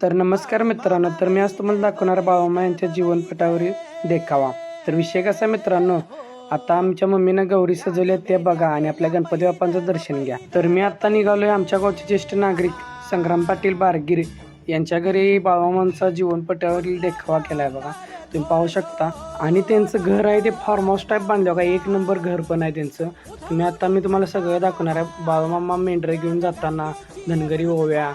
तर नमस्कार मित्रांनो, तर मी आज तुम्हाला दाखवणार बाळूमामा यांच्या जीवनपटावरील देखावा। तर विषय कसा आहे मित्रांनो, आता आमच्या मम्मीनं गौरी सजवल्या ते बघा आणि आपल्या गणपती बाप्पांचं दर्शन घ्या। तर मी आता निघालोय आमच्या गावचे ज्येष्ठ नागरिक संग्राम पाटील बारगिरे यांच्या घरी बाळूमामांचा जीवनपटावरील देखावा केलाय बघा, तुम्ही पाहू शकता। आणि त्यांचं घर आहे ते फार्म हाऊस टाईप बांधलं बघा, एक नंबर घर पण आहे त्यांचं। मी तुम्हाला सगळं दाखवणार आहे। बाळूमामा मेंढरे घेऊन जाताना, धनगरी ओव्या,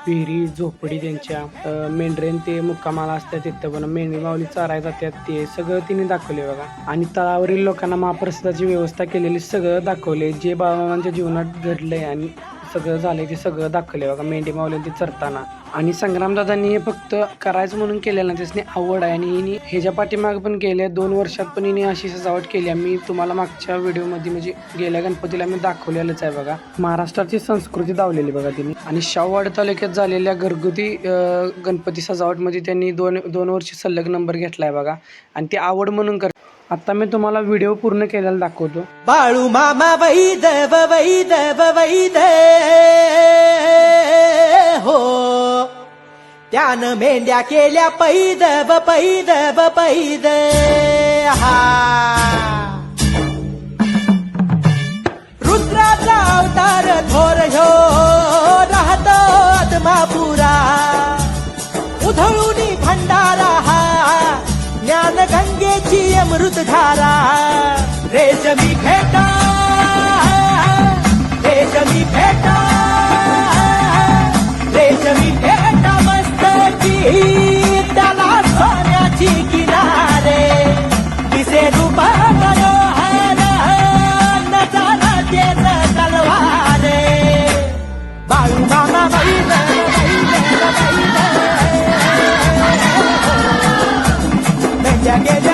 विहिरी, झोपडी त्यांच्या, मेंढरेन ते मुक्कामाला असतात तिथं पण मेंढी माऊली चारायला जातात, ते सगळं तिने दाखवले बघा। आणि तळावरील लोकांना महाप्रसादाची व्यवस्था केलेली सगळं दाखवले, जे बाळूमामांच्या जीवनात घडलंय आणि सगळं झालंय ते सगळं दाखवले बघा, मेंढी माऊली ती चरताना। आणि संग्रामदादांनी हे फक्त करायचं म्हणून केलेलं नाही, त्यासनी आवड आहे। आणि हिने ह्याच्या पाठीमाग पण गेल्या 2 वर्षात पण हिने अशी सजावट केली आहे। मी तुम्हाला मागच्या व्हिडिओमध्ये म्हणजे गेल्या गणपतीला मी दाखवलेलंच आहे बघा, महाराष्ट्राची संस्कृती दावलेली बघा तिने। आणि शाहूवाडी तालुक्यात झालेल्या घरगुती गणपती सजावटमध्ये त्यांनी दोन वर्ष सलग नंबर घेतलाय बघा, आणि ती आवड म्हणून कर। आता मी तुम्हाला व्हिडिओ पूर्ण केलेला दाखवतो। बाळूमामा वैद वैद वैद हो, त्यानं मेंढ्या केल्या पैद पैद पैद हा। रुद्राचा अवतार थोर ह्यो राहतो आत्मापुरा, उधळूनी भंडारा हा ज्ञान गंगेची अमृतधारा। रेशमी फेटा रेशमी फेटा रेशमी फेटा मस्तकी, त्याला सोन्याची किनारे, दिसे रूप मनोहर नजारा तेज तलवारे। बाळूमामा वैद वैद वैद मेंढ्या गेल्या